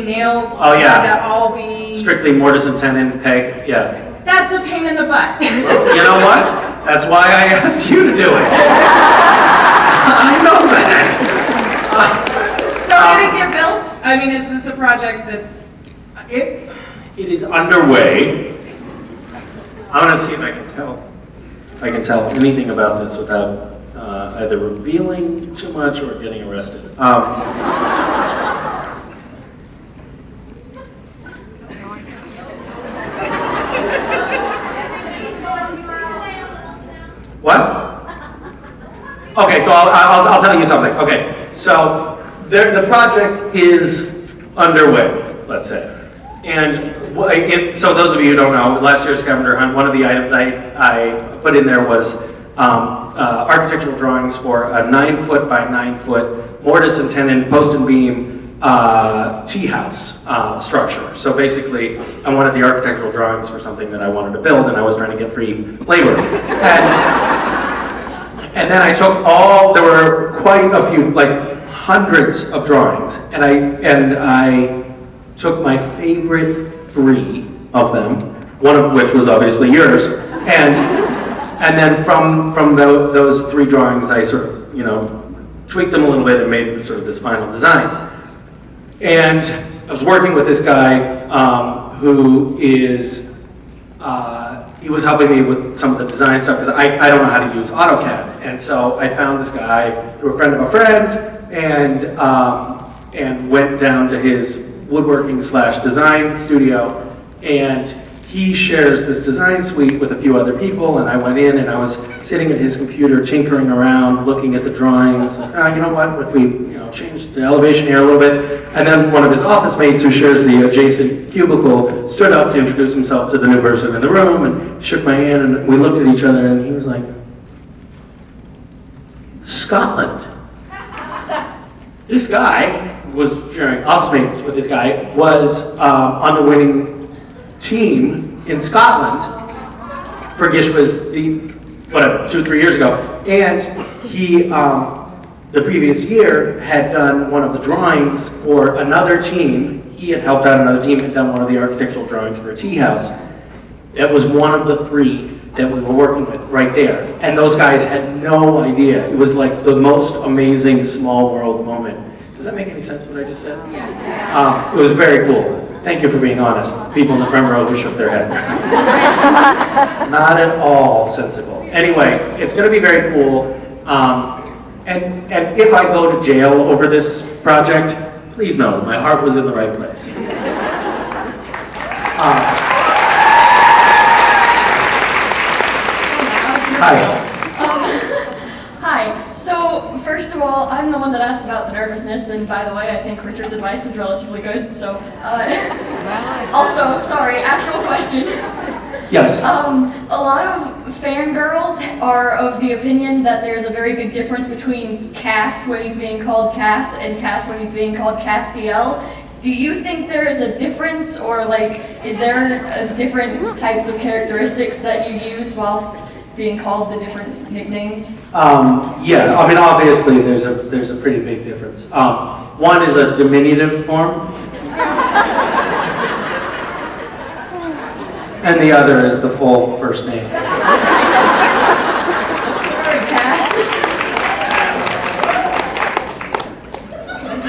nails Oh, yeah. had to all be... Strictly mortise and tenon, peg, yeah. That's a pain in the butt. You know what? That's why I asked you to do it. I know that. So did it get built? I mean, is this a project that's... It is underway. I want to see if I can tell anything about this without either revealing too much or getting arrested. What? Okay, so I'll tell you something. Okay, so the project is underway, let's say. And so those of you who don't know, last year's scavenger hunt, one of the items I put in there was architectural drawings for a 9-foot by 9-foot mortise and tenon post and beam tea house structure. So basically, I wanted the architectural drawings for something that I wanted to build, and I was trying to get free labor. And then I took there were quite a few, like hundreds of drawings, and I took my favorite 3 of them, one of which was obviously yours, and then from those 3 drawings, I sort of, tweaked them a little bit and made sort of this final design. And I was working with this guy who is, he was helping me with some of the design stuff because I don't know how to use AutoCAD. And so I found this guy through a friend of a friend and went down to his woodworking / design studio, and he shares this design suite with a few other people, and I went in and I was sitting at his computer tinkering around, looking at the drawings, like, you know what, if we change the elevation here a little bit. And then one of his office mates who shares the adjacent cubicle stood up to introduce himself to the new person in the room and shook my hand, and we looked at each other and he was like, Scotland. This guy was sharing office mates with this guy, was on the winning team in Scotland for Gishwa's 2-3 years ago, and he the previous year had done one of the drawings for another team. He had helped out another team, had done one of the architectural drawings for a tea house. That was one of the 3 that we were working with right there, and those guys had no idea. It was like the most amazing small world moment. Does that make any sense what I just said? Yeah. It was very cool. Thank you for being honest. People in the front row who shook their head. Not at all sensible. Anyway, it's going to be very cool. And if I go to jail over this project, please know my heart was in the right place. Hi. Hi. So, first of all, I'm the one that asked about the nervousness, and by the way, I think Richard's advice was relatively good, so, also, sorry, actual question. Yes. A lot of fangirls are of the opinion that there's a very big difference between Cass when he's being called Cass and Cass when he's being called Castiel. Do you think there is a difference, or is there different types of characteristics that you use whilst being called the different nicknames? Yeah, I mean, obviously there's a pretty big difference. One is a diminutive form, and the other is the full first name. What's the word, Cass?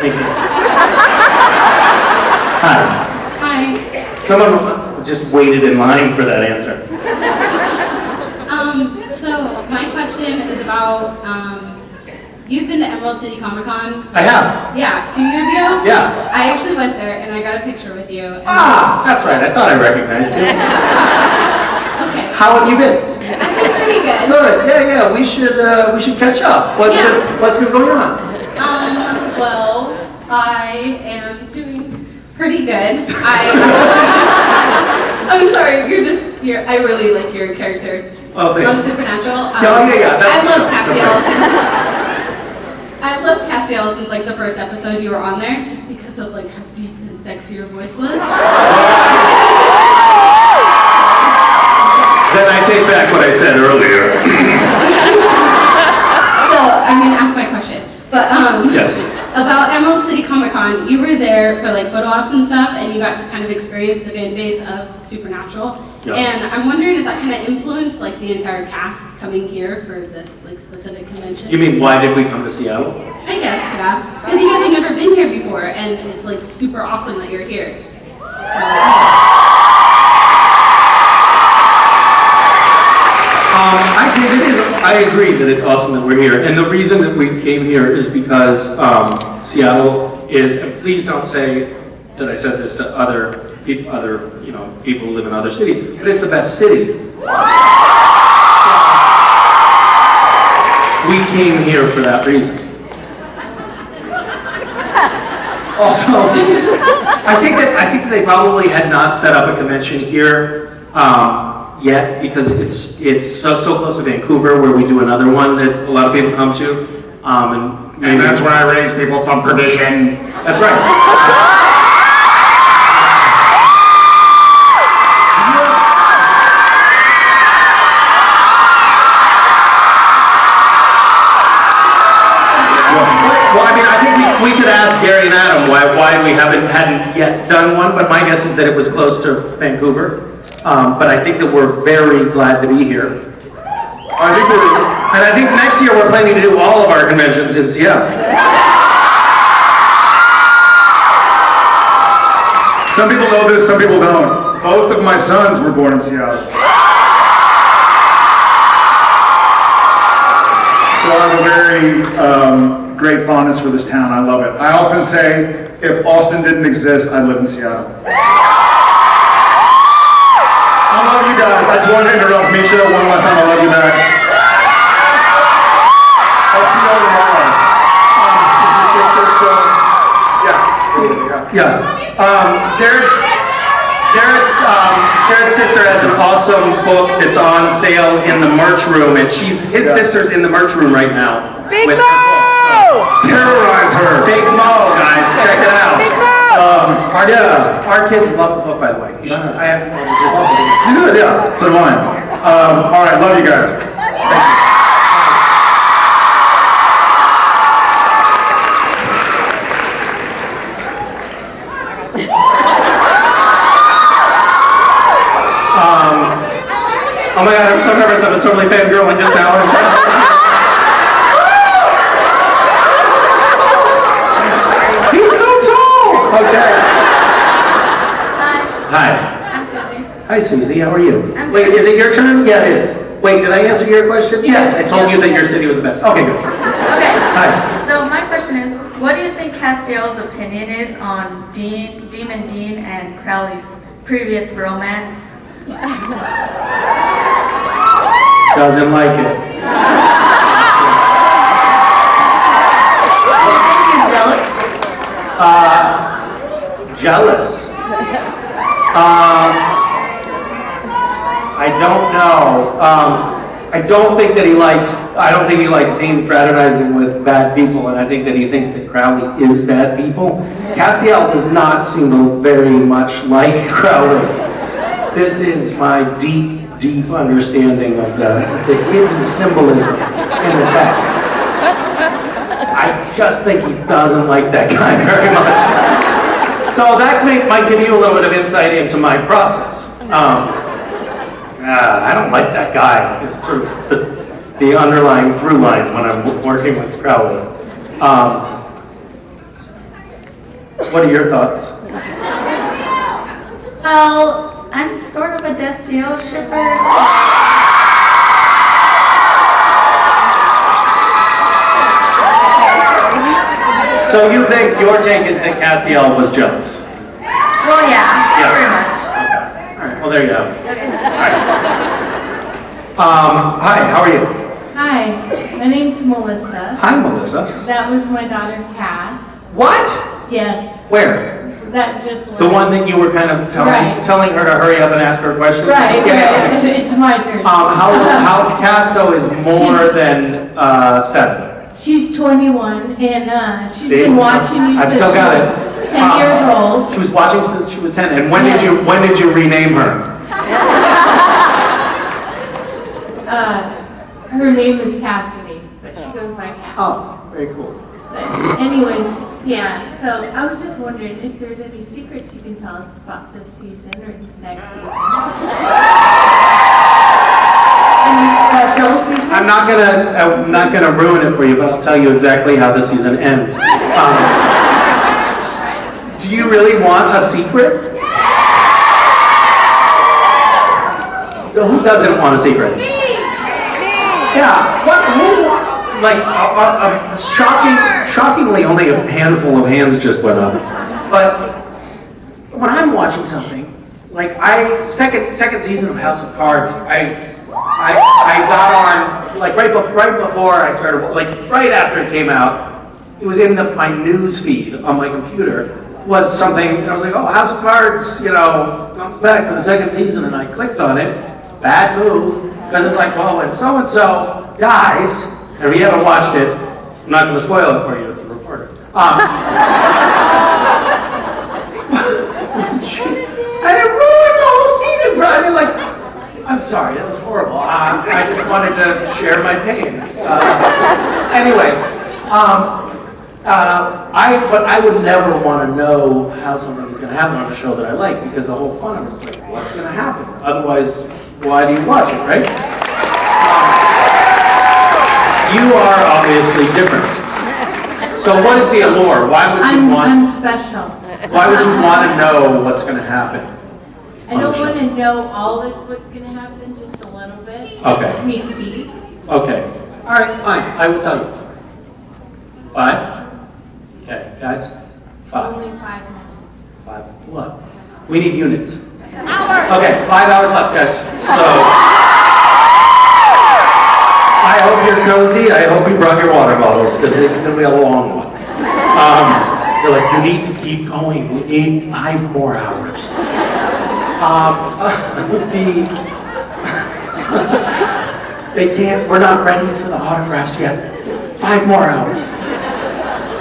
Thank you. Hi. Hi. Someone just waited in line for that answer. So my question is about, you've been to Emerald City Comic Con? I have. Yeah, 2 years ago? Yeah. I actually went there and I got a picture with you. That's right. I thought I recognized you. Okay. How have you been? I've been pretty good. Good. Yeah. We should catch up. What's been going on? Well, I am doing pretty good. I'm sorry, I really like your character. Oh, thanks. On Supernatural. Yeah. That's I the love show. Castiel. Right. I've loved Castiel since the first episode you were on there, just because of how deep and sexy your voice was. Then I take back what I said earlier. So I'm gonna ask my question, but Yes. about Emerald City Comic Con, you were there for like photo ops and stuff, and you got to kind of experience the fan base of Supernatural. Yeah. And I'm wondering if that kind of influenced like the entire cast coming here for this like specific convention. You mean, why did we come to Seattle? I guess, yeah. Because you guys have never been here before, and it's like super awesome that you're here. So. I agree that it's awesome that we're here, and the reason that we came here is because Seattle is, and please don't say that I said this to other people, people who live in other cities, but it's the best city. So, we came here for that reason. Also, I think that they probably had not set up a convention here yet, because it's so close to Vancouver, where we do another one that a lot of people come to, and that's where I raise people from perdition. That's right. Well, I mean, I think we could ask Gary and Adam why we hadn't yet done one, but my guess is that it was close to Vancouver. But I think that we're very glad to be here. And I think next year we're planning to do all of our conventions in Seattle. Some people know this, some people don't. Both of my sons were born in Seattle. So I have a very great fondness for this town. I love it. I often say, if Austin didn't exist, I'd live in Seattle. I love you guys. I just wanted to interrupt Misha one last time. I love you back. I'll see you all tomorrow. Is your sister still? Yeah. Jared's sister has an awesome book that's on sale in the merch room, and his sister's in the merch room right now. Big with Mo! her book, so. Terrorize her. Big Mo, guys, check it out. Big Mo! Our kids love the book, by the way. You should, I have You do it, yeah. So do mine. All right, love you guys. Thank you. Oh my God, I'm so nervous. I was totally fangirling just now. He's so tall. Okay. Hi. I'm Susie. Hi, Susie. How are you? I'm Wait, good. is it your turn? Yeah, it is. Wait, did I answer your question? Yes, I told you that your city was the best. Okay, good. Okay. Hi. So my question is, what do you think Castiel's opinion is on Demon Dean and Crowley's previous romance? Doesn't like it. Do you think he's jealous? Jealous. I don't know. I don't think he likes Dean fraternizing with bad people, and I think that he thinks that Crowley is bad people. Castiel does not seem very much like Crowley. This is my deep understanding of the hidden symbolism in the text. I just think he doesn't like that guy very much. So that might give you a little bit of insight into my process. I don't like that guy. It's sort of the underlying through line when I'm working with Crowley. What are your thoughts? Well, I'm sort of a Destiel shipper, So you think your take is that Castiel was jealous? Well, yeah, pretty much. Okay. All right. Well, there you have it. Okay. Hi. How are you? Hi, my name's Melissa. Hi, Melissa. That was my daughter Cass. What? Yes, Where? that just The one that you were kind of Right. telling her to hurry up and ask her questions? Right, Yeah. right. It's my turn. How Cass though is more than 7. She's 21 and she's See? been watching you I've since still she got was it. 10 years old. She was watching since she was 10. And when Yes. did you rename her? Her name is Cassidy, but she goes by Cass. Oh, very cool. But anyways, yeah, so I was just wondering if there's any secrets you can tell us about this season or this next season. Any special secrets? I'm not gonna ruin it for you, but I'll tell you exactly how the season ends. Do you really want a secret? Who doesn't want a secret? Me! Yeah, shockingly only a handful of hands just went up. But when I'm watching something, like second season of House of Cards, I got on, like right before I started, like right after it came out, it was in my news feed on my computer, was something, and I was like, oh, House of Cards, comes back for the second season, and I clicked on it. Bad move, because it's like, well, when so-and-so dies, and if you haven't watched it, I'm not going to spoil it for you, it's the reporter. And it ruined the whole season, bro. I mean, like, I'm sorry, that was horrible. I just wanted to share my pains. Anyway, but I would never want to know how something's going to happen on a show that I like, because the whole fun of it is like, what's going to happen? Otherwise, why do you watch it, right? You are obviously different. So what is the allure? Why would you I'm special. Why would you want to know what's going to happen? I don't want to know all that's what's going to happen, just a little bit. Okay. Sneak peek. Okay. All right, fine. I will tell you. 5? Okay, guys? 5. Only 5 minutes. 5 what? We need units. Okay, 5 hours left, guys. So, I hope you're cozy. I hope you brought your water bottles, because this is going to be a long one. You're like, you need to keep going. We need 5 more hours. They can't, we're not ready for the autographs yet. 5 more hours.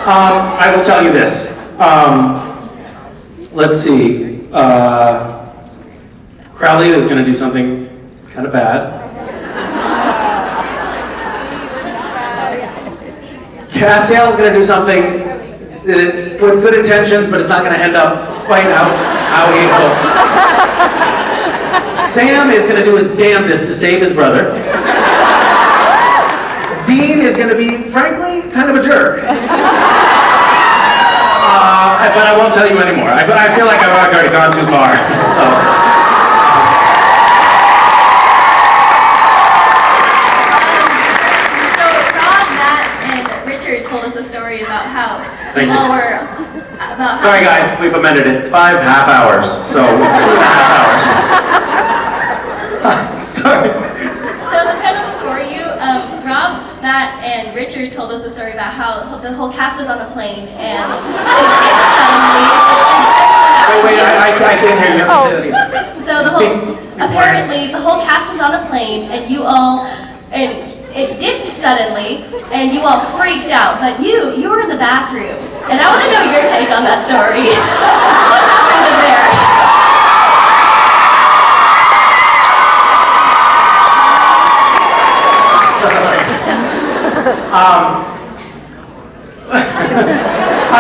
I will tell you this. Let's see. Crowley is going to do something kind of bad. Castiel is going to do something with good intentions, but it's not going to end up quite how he hoped. Sam is going to do his damnedest to save his brother. Dean is going to be, frankly, kind of a jerk. But I won't tell you anymore. I feel like I've already gone too far. So. Sorry guys, we've amended it. It's 5 half hours, so 2.5 hours. Sorry. So to kind of before you, Rob, Matt, and Richard told us a story about how the whole cast was on a plane and it dipped suddenly. Wait, I can't hear you. Say that again. So apparently the whole cast was on a plane and you all, and it dipped suddenly, and you all freaked out, but you were in the bathroom, and I want to know your take on that story. What happened in there?